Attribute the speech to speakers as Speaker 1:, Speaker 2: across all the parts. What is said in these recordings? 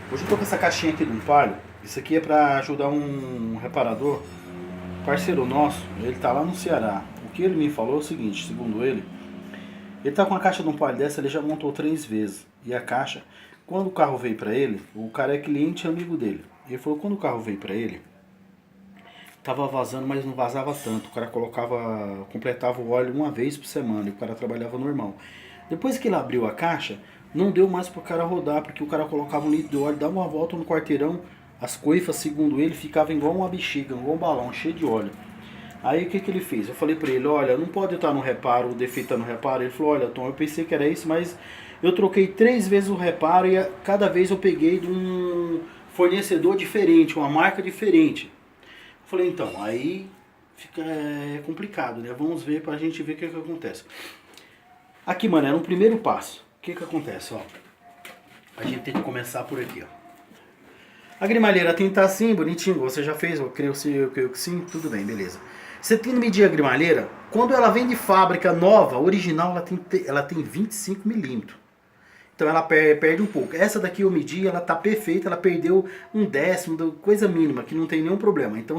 Speaker 1: Hoje eu tô com essa caixinha aqui de um palho. Isso aqui é pra ajudar um reparador, parceiro nosso. Ele tá lá no Ceará. O que ele me falou é o seguinte, segundo ele tá com a caixa de um palho dessa, ele já montou 3 vezes. E a caixa, quando o carro veio pra ele, o cara é cliente e amigo dele. Ele falou que quando o carro veio pra ele, tava vazando, mas não vazava tanto. O cara completava o óleo uma vez por semana e o cara trabalhava normal. Depois que ele abriu a caixa, não deu mais pro cara rodar, porque o cara colocava um litro de óleo, dava uma volta no quarteirão, as coifas, segundo ele, ficavam igual uma bexiga, igual um balão, cheio de óleo. Aí o que, que ele fez? Eu falei pra ele, olha, não pode estar no reparo, o defeito tá no reparo. Ele falou, olha, Tom, eu pensei que era isso, mas eu troquei 3 vezes o reparo e cada vez eu peguei de um fornecedor diferente, uma marca diferente. Eu falei, então, aí fica complicado, né? Vamos ver pra gente ver o que, que acontece. Aqui, mano, era um primeiro passo. O que que acontece, ó? A gente tem que começar por aqui, ó. A grimalheira tem que estar assim, bonitinho. Você já fez, eu creio que sim, tudo bem, beleza. Você tem que medir a grimalheira. Quando ela vem de fábrica nova, original, ela tem 25 milímetros. Então ela perde um pouco. Essa daqui eu medi, ela tá perfeita, ela perdeu um décimo, coisa mínima, que não tem nenhum problema. Então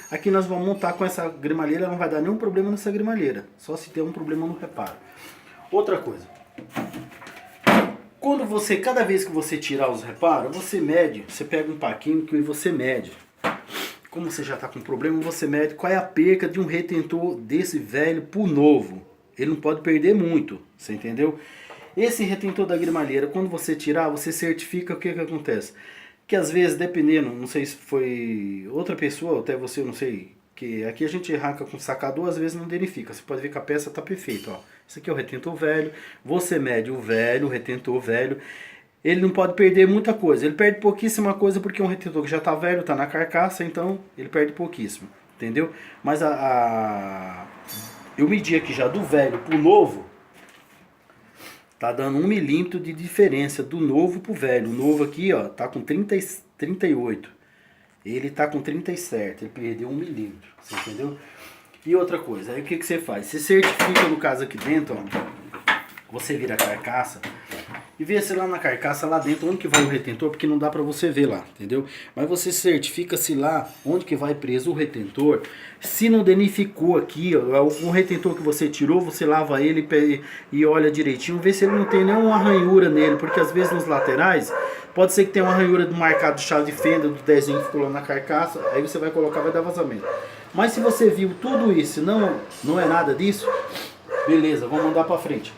Speaker 1: aqui nós vamos montar com essa grimalheira, não vai dar nenhum problema nessa grimalheira. Só se der um problema no reparo. Outra coisa. Quando cada vez que você tirar os reparos, você mede, você pega um paquímetro e você mede. Como você já está com problema, você mede qual é a perca de um retentor desse velho pro novo. Ele não pode perder muito, você entendeu? Esse retentor da grimalheira, quando você tirar, você certifica o que que acontece. Que às vezes, dependendo, não sei se foi outra pessoa, até você, eu não sei, que aqui a gente arranca com sacador, às vezes não danifica. Você pode ver que a peça está perfeita, ó. Esse aqui é o retentor velho, você mede o velho, o retentor velho. Ele não pode perder muita coisa. Ele perde pouquíssima coisa porque é um retentor que já está velho, está na carcaça, então ele perde pouquíssimo, entendeu? Mas eu medi aqui já do velho pro novo, tá dando 1 milímetro de diferença do novo pro velho. O novo aqui, ó, tá com 38. Ele tá com 37, ele perdeu 1 milímetro, você entendeu? E outra coisa, aí o que, que você faz? Você certifica, no caso aqui dentro, ó, você vira a carcaça e vê se lá na carcaça, lá dentro, onde que vai o retentor, porque não dá pra você ver lá, entendeu? Mas você certifica se lá, onde que vai preso o retentor, se não danificou aqui, ó, algum retentor que você tirou, você lava ele e olha direitinho, vê se ele não tem nenhuma arranhura nele, porque às vezes nos laterais, pode ser que tenha uma arranhura do marcado de chave de fenda, do desenho que ficou lá na carcaça, aí você vai colocar, vai dar vazamento. Mas se você viu tudo isso e não é nada disso, beleza, vamos andar pra frente.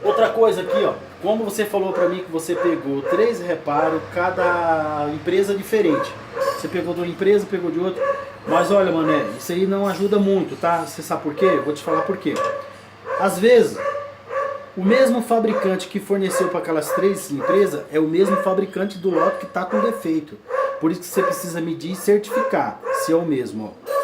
Speaker 1: Outra coisa aqui, ó, como você falou pra mim que você pegou 3 reparos, cada empresa diferente. Você pegou de uma empresa, pegou de outra. Mas olha, mané, isso aí não ajuda muito, tá? Você sabe por quê? Eu vou te falar por quê. Às vezes, o mesmo fabricante que forneceu para aquelas 3 empresas é o mesmo fabricante do lote que está com defeito. Por isso que você precisa medir e certificar se é o mesmo, ó.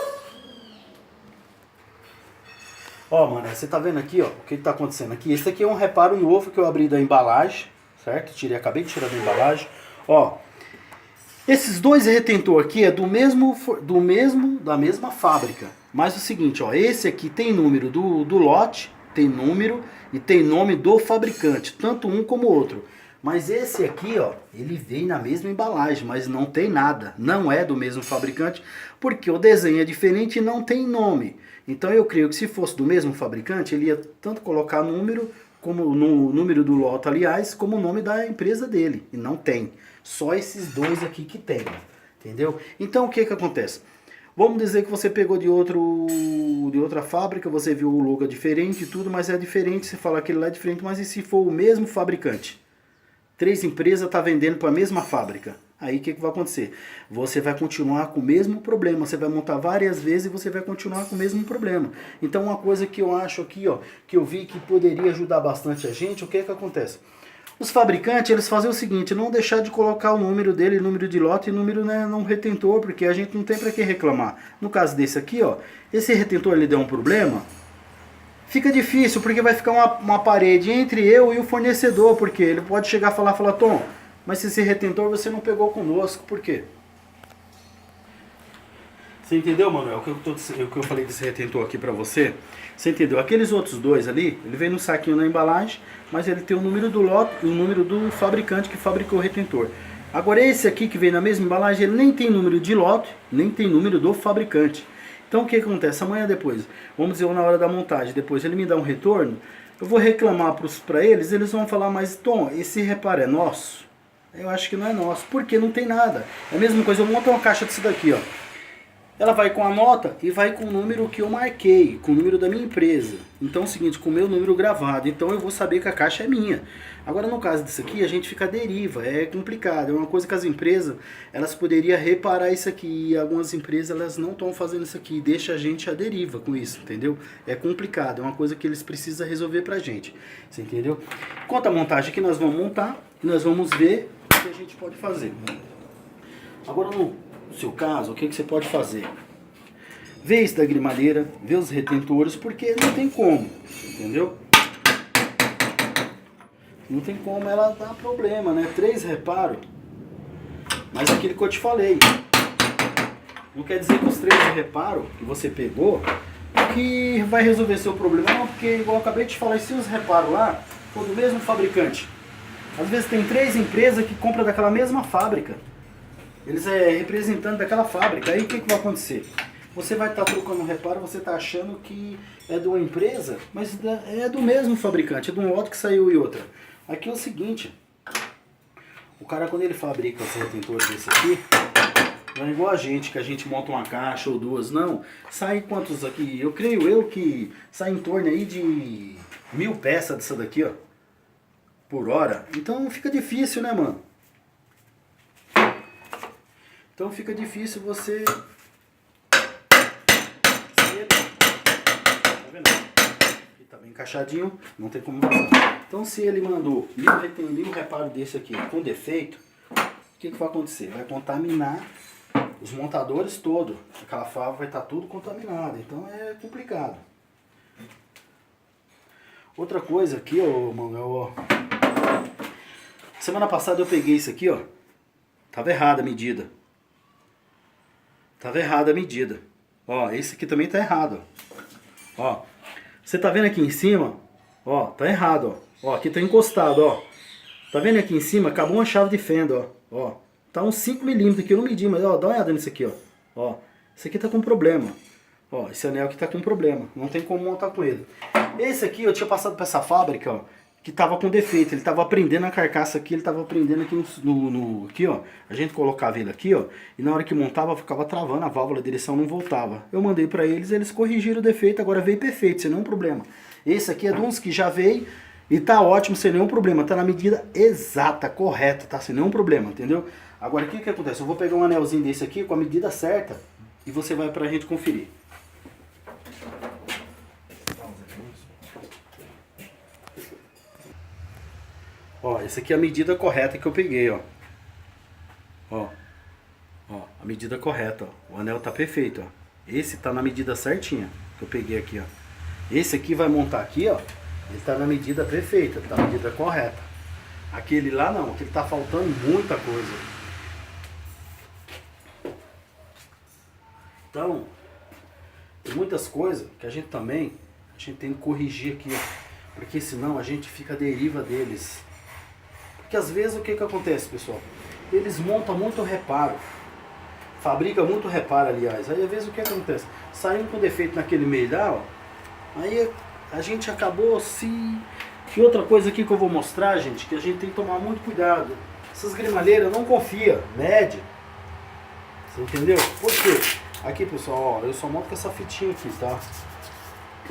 Speaker 1: Ó, mano, você tá vendo aqui, ó, o que tá acontecendo aqui? Esse aqui é um reparo novo que eu abri da embalagem, certo? Acabei de tirar da embalagem. Ó, esses 2 retentor aqui é da mesma fábrica. Mas é o seguinte, ó, esse aqui tem número do lote, tem número e tem nome do fabricante, tanto um como o outro. Mas esse aqui, ó, ele vem na mesma embalagem, mas não tem nada. Não é do mesmo fabricante, porque o desenho é diferente e não tem nome. Então eu creio que se fosse do mesmo fabricante, ele ia tanto colocar número, como no número do lote, aliás, como o nome da empresa dele. E não tem. Só esses 2 aqui que tem. Entendeu? Então o que que acontece? Vamos dizer que você pegou de outra fábrica, você viu o logo diferente e tudo, mas é diferente, você fala que ele lá é diferente, mas e se for o mesmo fabricante? 3 empresas estão vendendo para a mesma fábrica. Aí o que, que vai acontecer? Você vai continuar com o mesmo problema. Você vai montar várias vezes e você vai continuar com o mesmo problema. Então uma coisa que eu acho aqui, ó, que eu vi que poderia ajudar bastante a gente, o que que acontece? Os fabricantes, eles fazem o seguinte, não deixar de colocar o número dele, número de lote e número, né, no retentor, porque a gente não tem para que reclamar. No caso desse aqui, ó, esse retentor ele deu um problema, fica difícil, porque vai ficar uma parede entre eu e o fornecedor, porque ele pode chegar e falar, Tom, mas esse retentor você não pegou conosco, por quê? Você entendeu, Manuel? O que eu falei desse retentor aqui pra você? Você entendeu? Aqueles outros dois ali, ele vem no saquinho na embalagem, mas ele tem o número do lote e o número do fabricante que fabricou o retentor. Agora esse aqui que vem na mesma embalagem, ele nem tem número de lote, nem tem número do fabricante. Então o que acontece? Amanhã depois, vamos dizer, na hora da montagem, depois ele me dá um retorno, eu vou reclamar para eles vão falar, mas Tom, esse reparo é nosso? Eu acho que não é nosso, porque não tem nada. É a mesma coisa, eu monto uma caixa disso daqui, ó. Ela vai com a nota e vai com o número que eu marquei, com o número da minha empresa. Então é o seguinte, com o meu número gravado, então eu vou saber que a caixa é minha. Agora no caso disso aqui, a gente fica à deriva, é complicado. É uma coisa que as empresas, elas poderiam reparar isso aqui. E algumas empresas, elas não estão fazendo isso aqui, deixa a gente à deriva com isso, entendeu? É complicado, é uma coisa que eles precisam resolver pra gente, você entendeu? Quanto à montagem que nós vamos montar, nós vamos ver o que a gente pode fazer. Agora no seu caso, o que você pode fazer? Vê isso da grimalheira, vê os retentores, porque não tem como, entendeu? Não tem como ela dar problema, né? 3 reparos, mas aquilo que eu te falei. Não quer dizer que os 3 reparos que você pegou, que vai resolver seu problema, não, porque igual eu acabei de falar, se os reparos lá for do mesmo fabricante. Às vezes tem 3 empresas que compram daquela mesma fábrica. Eles é representante daquela fábrica. Aí o que vai acontecer? Você vai estar trocando um reparo, você está achando que é de uma empresa, mas é do mesmo fabricante, é de um lote que saiu e outra. Aqui é o seguinte, o cara quando ele fabrica os retentores desse aqui, não é igual a gente, que a gente monta uma caixa ou 2, não. Sai quantos aqui? Eu creio que sai em torno aí de 1000 peças dessa daqui, ó, por hora. Então fica difícil, né, mano? Então fica difícil você... Tá vendo? Aqui tá bem encaixadinho, não tem como vazar. Então se ele mandou 1000 reparo desse aqui com defeito, o que vai acontecer? Vai contaminar os montadores todos. Aquela fábrica vai estar tudo contaminada, então é complicado. Outra coisa aqui, ó, Manuel, ó. Semana passada eu peguei isso aqui, ó. Tava errada a medida. Tava errada a medida. Ó, esse aqui também tá errado, ó. Ó, você tá vendo aqui em cima? Ó, tá errado, ó. Ó, aqui tá encostado, ó. Tá vendo aqui em cima? Acabou uma chave de fenda, ó. Ó, tá uns 5 milímetros aqui, eu não medi, mas ó, dá uma olhada nisso aqui, ó. Ó, esse aqui tá com problema. Ó, esse anel aqui tá com problema. Não tem como montar com ele. Esse aqui eu tinha passado pra essa fábrica, ó, que tava com defeito. Ele tava prendendo a carcaça aqui, ele tava prendendo aqui aqui, ó. A gente colocava ele aqui, ó, e na hora que montava ficava travando, a válvula de direção não voltava. Eu mandei pra eles corrigiram o defeito, agora veio perfeito, sem nenhum problema. Esse aqui é de uns que já veio e tá ótimo, sem nenhum problema. Tá na medida exata, correta, tá sem nenhum problema, entendeu? Agora o que acontece? Eu vou pegar um anelzinho desse aqui com a medida certa e você vai pra gente conferir. Ó, essa aqui é a medida correta que eu peguei, ó. Ó, ó, a medida correta, ó. O anel tá perfeito, ó. Esse tá na medida certinha que eu peguei aqui, ó. Esse aqui vai montar aqui, ó. Ele tá na medida perfeita, tá na medida correta. Aquele lá não, aquele tá faltando muita coisa. Então, tem muitas coisas que a gente tem que corrigir aqui, ó. Porque senão a gente fica à deriva deles. Porque às vezes o que acontece, pessoal? Eles montam muito reparo. Fabricam muito reparo, aliás. Aí às vezes o que acontece? Saindo com defeito naquele meio lá, ó. Aí a gente acabou se... E outra coisa aqui que eu vou mostrar, gente, que a gente tem que tomar muito cuidado. Essas grimalheiras, não confia, mede. Você entendeu? Por quê? Aqui, pessoal, ó, eu só monto com essa fitinha aqui, tá?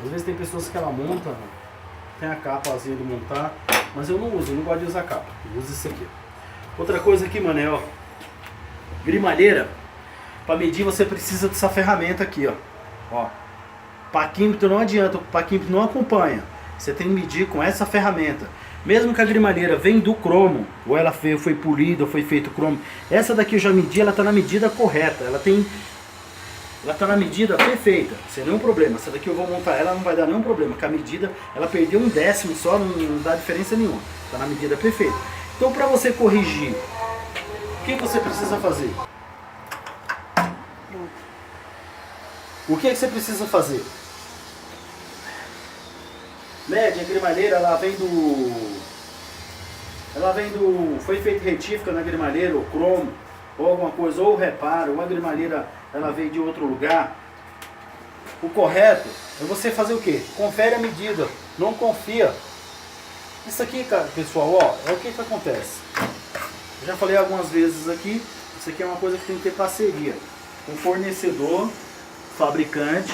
Speaker 1: Às vezes tem pessoas que ela monta, tem a capazinha de montar, mas eu não uso, eu não gosto de usar capa. Eu uso isso aqui. Outra coisa aqui, mano, é, ó, grimalheira. Para medir você precisa dessa ferramenta aqui, ó. Ó. Paquímetro não adianta, o paquímetro não acompanha. Você tem que medir com essa ferramenta. Mesmo que a grimalheira vem do cromo, ou ela foi polida, ou foi feito cromo, essa daqui eu já medi, ela está na medida correta. Ela está na medida perfeita, sem nenhum problema. Essa daqui eu vou montar ela, não vai dar nenhum problema, porque a medida, ela perdeu 1/10 só, não dá diferença nenhuma. Está na medida perfeita. Então, para você corrigir, o que você precisa fazer? O que você precisa fazer? Mede a grimalheira, foi feita retífica na grimalheira, ou cromo, ou alguma coisa, ou reparo, ou a grimalheira ela veio de outro lugar. O correto é você fazer o quê? Confere a medida, não confia. Isso aqui, cara, pessoal, ó, é o que acontece. Eu já falei algumas vezes aqui, isso aqui é uma coisa que tem que ter parceria com o fornecedor, fabricante,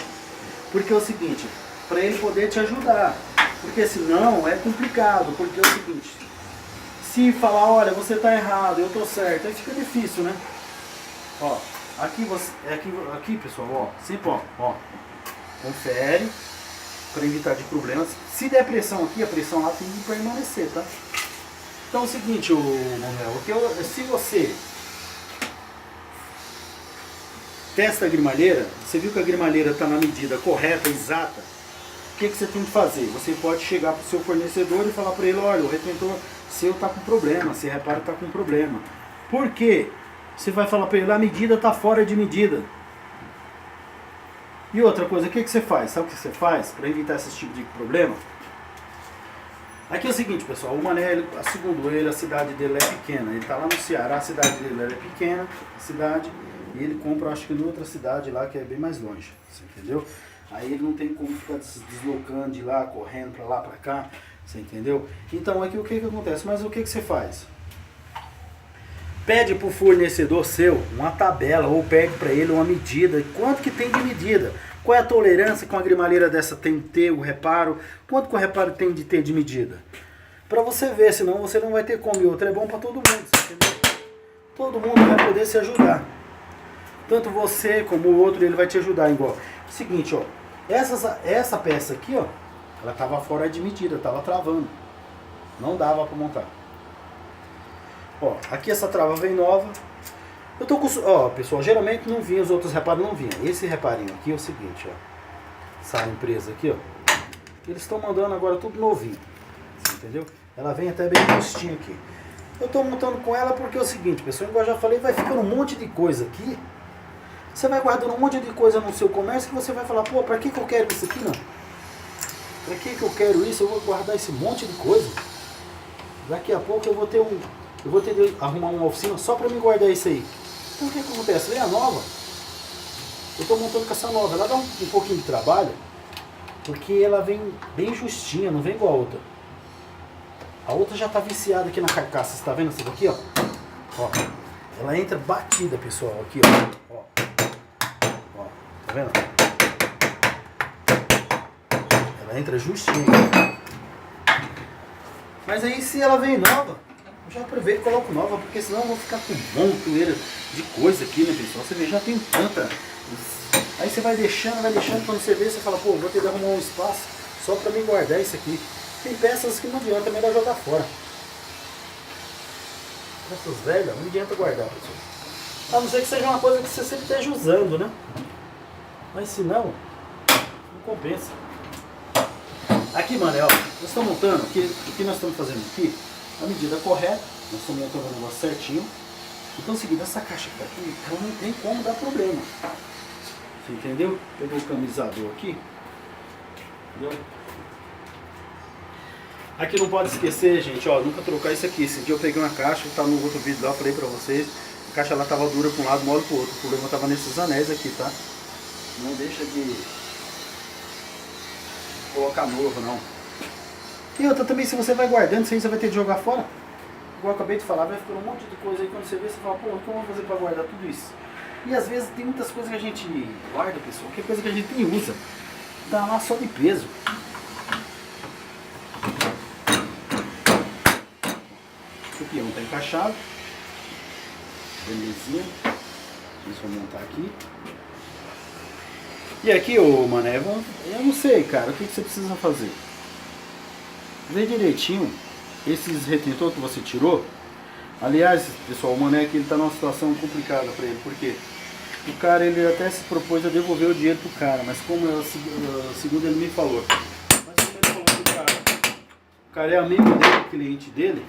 Speaker 1: porque é o seguinte, para ele poder te ajudar, porque senão é complicado, porque é o seguinte, se falar, olha, você está errado, eu estou certo, aí fica difícil, né? Ó, aqui pessoal, ó, sempre ó, confere, para evitar de problemas. Se der pressão aqui, a pressão lá tem que permanecer, tá? Então é o seguinte, Manuel, se você testa a grimalheira, você viu que a grimalheira está na medida correta, exata, o que você tem que fazer? Você pode chegar para o seu fornecedor e falar para ele, olha, o retentor seu está com problema, se repara está com problema. Por quê? Você vai falar para ele, a medida está fora de medida. E outra coisa, o que você faz? Sabe o que você faz para evitar esse tipo de problema? Aqui é o seguinte, pessoal, o Mané, segundo ele, a cidade dele é pequena. Ele está lá no Ceará, a cidade dele é pequena, a cidade, e ele compra, acho que em outra cidade lá, que é bem mais longe, você entendeu? Aí ele não tem como ficar deslocando de lá, correndo para lá, para cá, você entendeu? Então aqui o que acontece? Mas o que você faz? Pede para o fornecedor seu uma tabela, ou pede para ele uma medida, quanto que tem de medida, qual é a tolerância que uma grimalheira dessa tem de ter, o reparo, quanto que o reparo tem de ter de medida. Para você ver, senão você não vai ter como, e outra é bom para todo mundo, você entendeu? Todo mundo vai poder se ajudar. Tanto você como o outro, ele vai te ajudar igual. Seguinte, ó, essa peça aqui, ó, ela estava fora de medida, estava travando, não dava para montar. Ó, aqui essa trava vem nova. Eu tô com, ó, pessoal, geralmente não vinha, os outros reparos não vinham. Esse reparinho aqui é o seguinte, ó. Essa empresa aqui, ó. Eles estão mandando agora tudo novinho. Você entendeu? Ela vem até bem justinho aqui. Eu tô montando com ela porque é o seguinte, pessoal, igual eu já falei, vai ficando um monte de coisa aqui. Você vai guardando um monte de coisa no seu comércio que você vai falar, pô, pra que eu quero isso aqui, não? Pra que eu quero isso? Eu vou guardar esse monte de coisa. Daqui a pouco eu vou ter que arrumar uma oficina só para me guardar isso aí. Então o que acontece? Vem a nova. Eu estou montando com essa nova. Ela dá um pouquinho de trabalho, porque ela vem bem justinha, não vem igual a outra. A outra já está viciada aqui na carcaça. Você está vendo essa daqui, ó? Ó. Ela entra batida, pessoal. Aqui, ó. Ó. Tá vendo? Ela entra justinha. Mas aí se ela vem nova, eu já aproveito e coloco nova, porque senão eu vou ficar com um montoeira de coisa aqui, né, pessoal? Você vê, já tem tanta. Aí você vai deixando, quando você vê, você fala, pô, vou ter que arrumar um espaço só pra me guardar isso aqui. Tem peças que não adianta, é melhor jogar fora. Peças velhas, não adianta guardar, pessoal. A não ser que seja uma coisa que você sempre esteja usando, né? Mas se não, não compensa. Aqui, mano, ó, nós estamos montando, o que nós estamos fazendo aqui, a medida correta, nós estamos montando o negócio certinho. Então é o seguinte, essa caixa aqui, ela não tem como dar problema. Você entendeu? Pegou o camisador aqui. Entendeu? Aqui não pode esquecer, gente, ó, nunca trocar isso aqui. Esse dia eu peguei uma caixa, que tá no outro vídeo lá, eu falei pra vocês. A caixa lá tava dura pra um lado, mole pro outro. O problema tava nesses anéis aqui, tá? Não deixa de colocar novo, não. E outra também, se você vai guardando, isso aí você vai ter de jogar fora. Igual eu acabei de falar, vai ficando um monte de coisa aí, quando você vê, você fala, pô, o que eu vou fazer pra guardar tudo isso? E às vezes tem muitas coisas que a gente guarda, pessoal, que é coisa que a gente nem usa. Dá lá só de peso. Esse peão tá encaixado. Belezinha. Deixa eu montar aqui. E aqui, ô Mané, eu não sei, cara, o que você precisa fazer? Vê direitinho esses retentores que você tirou. Aliás, pessoal, o Mané aqui ele tá numa situação complicada para ele, porque o cara ele até se propôs a devolver o dinheiro pro cara, mas como segundo ele me falou, o cara é amigo dele, cliente dele,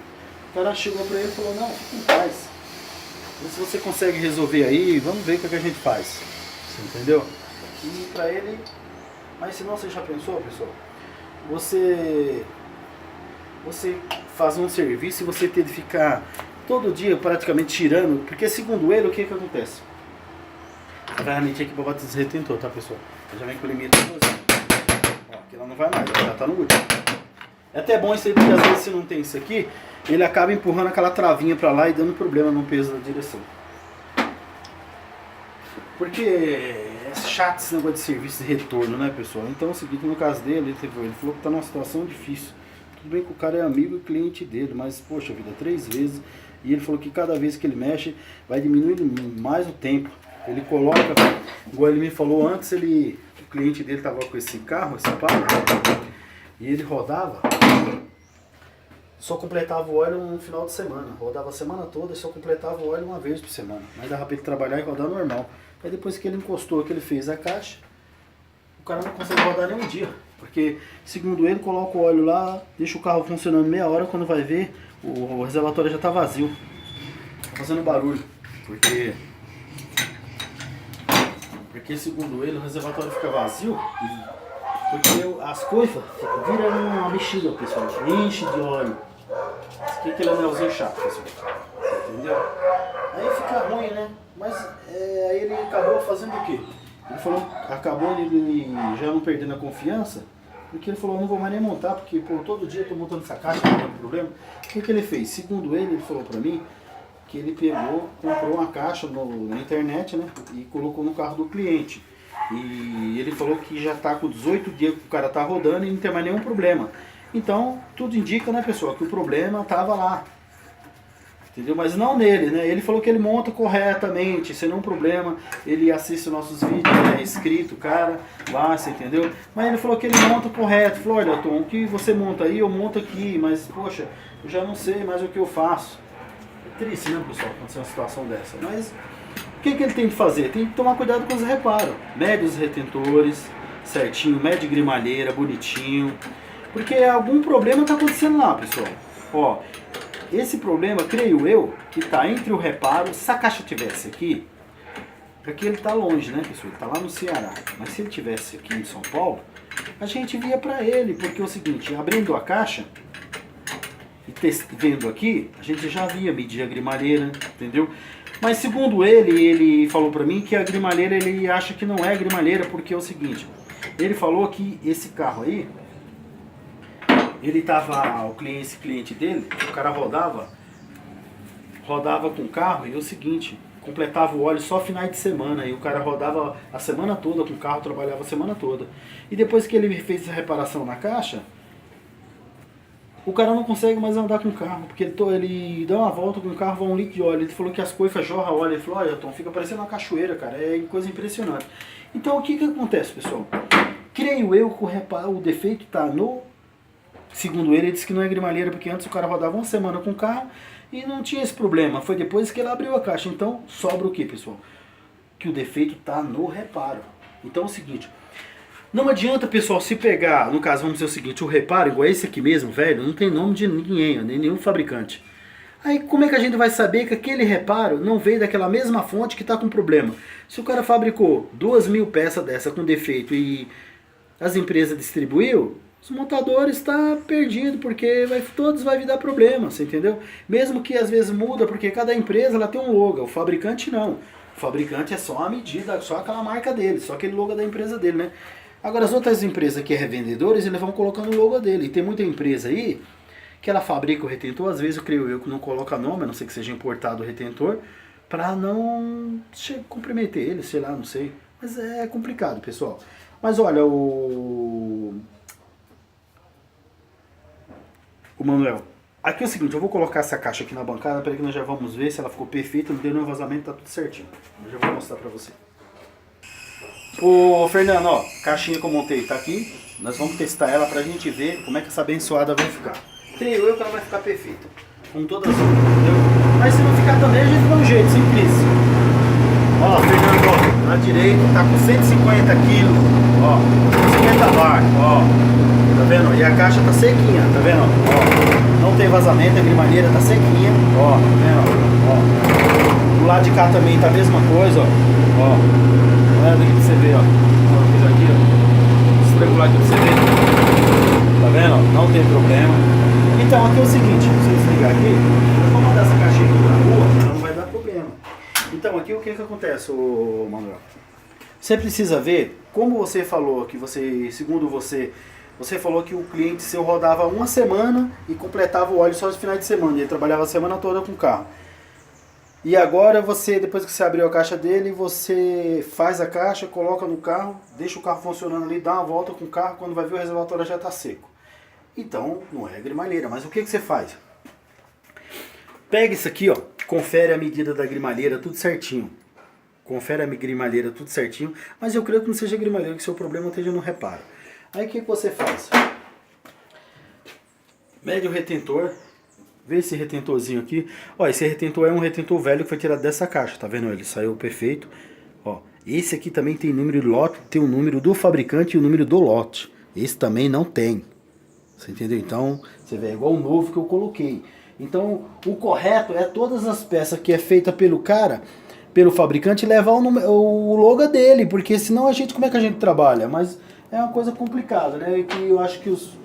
Speaker 1: o cara chegou para ele e falou, não, fica em paz. Se você consegue resolver aí, vamos ver o que a gente faz. Você entendeu? E pra ele... Mas se não, você já pensou, pessoal? Você fazer um serviço e você ter de ficar todo dia praticamente tirando, porque segundo ele, o que acontece? A ferramentinha aqui para bater esse retentor, tá, pessoal? Já vem com o limite de 12. Ó, aqui ela não vai mais, ela já tá no último. É até bom isso aí, porque às vezes se não tem isso aqui, ele acaba empurrando aquela travinha para lá e dando problema no peso da direção. Porque é chato esse negócio de serviço de retorno, né, pessoal? Então é o seguinte, no caso dele, ele falou que tá numa situação difícil. Tudo bem que o cara é amigo e cliente dele, mas, poxa vida, 3 vezes. E ele falou que cada vez que ele mexe, vai diminuindo mais o tempo. Ele coloca, igual ele me falou antes, o cliente dele tava com esse carro, esse Palio, e ele rodava, só completava o óleo no final de semana. Rodava a semana toda e só completava o óleo uma vez por semana. Mas dava pra ele trabalhar e rodar normal. Aí depois que ele encostou, que ele fez a caixa, o cara não consegue rodar nem um dia. Porque, segundo ele, coloca o óleo lá, deixa o carro funcionando meia hora, quando vai ver, o reservatório já está vazio. Tá fazendo barulho. Porque, segundo ele, o reservatório fica vazio, porque as coifas viram uma mexida, pessoal. Enche de óleo. Isso aqui é aquele anelzinho chato, pessoal. Você entendeu? Aí fica ruim, né? Mas aí ele acabou fazendo o quê? Ele falou, acabou ele já não perdendo a confiança, porque ele falou, não vou mais nem montar, porque pô, todo dia eu tô montando essa caixa, não tem problema. O que ele fez? Segundo ele falou pra mim, que ele pegou, comprou uma caixa na internet, né, e colocou no carro do cliente. E ele falou que já tá com 18 dias que o cara tá rodando e não tem mais nenhum problema. Então, tudo indica, né, pessoal, que o problema tava lá. Entendeu? Mas não nele, né? Ele falou que ele monta corretamente, sem nenhum problema. Ele assiste os nossos vídeos, é inscrito, cara, lá, você entendeu? Mas ele falou que ele monta correto. Falou, olha, Tom, o que você monta aí, eu monto aqui, mas, poxa, eu já não sei mais o que eu faço. É triste, né, pessoal, acontecer uma situação dessa. Mas, o que ele tem que fazer? Tem que tomar cuidado com os reparos. Mede os retentores, certinho, mede grimalheira, bonitinho. Porque algum problema tá acontecendo lá, pessoal. Ó, esse problema, creio eu, que está entre o reparo, se a caixa tivesse aqui, porque ele está longe, né, pessoal? Ele está lá no Ceará. Mas se ele tivesse aqui em São Paulo, a gente via para ele, porque é o seguinte, abrindo a caixa e vendo aqui, a gente já via medir a grimalheira, entendeu? Mas segundo ele falou para mim que a grimalheira, ele acha que não é a grimalheira, porque é o seguinte, ele falou que esse carro aí, ele tava, esse cliente dele, o cara rodava com o carro e é o seguinte, completava o óleo só finais de semana, e o cara rodava a semana toda com o carro, trabalhava a semana toda. E depois que ele fez essa reparação na caixa, o cara não consegue mais andar com o carro, porque ele dá uma volta com o carro, vai um litro de óleo. Ele falou que as coifas jorram óleo, ele falou, olha, Tom, fica parecendo uma cachoeira, cara, é coisa impressionante. Então o que acontece, pessoal? Creio eu que o defeito está no... Segundo ele disse que não é grimalheira, porque antes o cara rodava uma semana com o carro e não tinha esse problema. Foi depois que ele abriu a caixa. Então, sobra o que, pessoal? Que o defeito está no reparo. Então é o seguinte, não adianta, pessoal, se pegar, no caso, vamos dizer o seguinte, o reparo, igual esse aqui mesmo, velho, não tem nome de ninguém, nem nenhum fabricante. Aí como é que a gente vai saber que aquele reparo não veio daquela mesma fonte que está com problema? Se o cara fabricou 2.000 peças dessa com defeito e as empresas distribuiu, os montadores estão perdidos, porque todos vai dar problema, você entendeu? Mesmo que às vezes muda, porque cada empresa ela tem um logo, o fabricante não. O fabricante é só a medida, só aquela marca dele, só aquele logo da empresa dele, né? Agora as outras empresas que é revendedores, eles vão colocando o logo dele. E tem muita empresa aí que ela fabrica o retentor, às vezes eu creio eu que não coloca nome, a não ser que seja importado o retentor, para não comprometer ele, sei lá, não sei. Mas é complicado, pessoal. Mas olha, o Manuel, aqui é o seguinte, eu vou colocar essa caixa aqui na bancada para que nós já vamos ver se ela ficou perfeita, não deu nenhum vazamento, tá tudo certinho. Eu já vou mostrar para você. Ô Fernando, ó, caixinha que eu montei tá aqui, nós vamos testar ela pra gente ver como é que essa abençoada vai ficar. Creio eu que ela vai ficar perfeita, com todas as outras, entendeu? Mas se não ficar também, a gente dá um jeito, sem crise. Ó, Fernando, ó, na direita tá com 150 quilos, ó, 150 bar, ó. Tá vendo? E a caixa tá sequinha, tá vendo? Ó, não tem vazamento, a grimalheira tá sequinha, ó, tá vendo? Ó, do lado de cá também tá a mesma coisa, ó. Olha aqui pra você ver, ó. regular aqui pra você ver. Tá vendo? Não tem problema. Então aqui é o seguinte, se você desligar aqui, eu vou mandar essa caixinha aqui pra rua, ela não vai dar problema. Então aqui o que que acontece, ô Manuel? Você precisa ver, como você falou que você, segundo você, você falou que o cliente seu rodava uma semana e completava o óleo só de finais de semana. Ele trabalhava a semana toda com o carro. E agora você, depois que você abriu a caixa dele, você faz a caixa, coloca no carro, deixa o carro funcionando ali, dá uma volta com o carro, quando vai ver o reservatório já está seco. Então, não é grimalheira, mas o que que você faz? Pega isso aqui, ó, confere a medida da grimalheira, tudo certinho. Confere a grimalheira, tudo certinho, mas eu creio que não seja grimalheira, que seu problema esteja no reparo. Aí o que que você faz? Mede o retentor. Vê esse retentorzinho aqui. Ó, esse retentor é um retentor velho que foi tirado dessa caixa, tá vendo? Ele saiu perfeito. Ó, esse aqui também tem número de lote, tem o número do fabricante e o número do lote. Esse também não tem. Você entendeu? Então, você vê, é igual o novo que eu coloquei. Então, o correto é todas as peças que é feita pelo cara, pelo fabricante, levar o logo dele, porque senão a gente, como é que a gente trabalha? Mas é uma coisa complicada, né? Que eu acho que os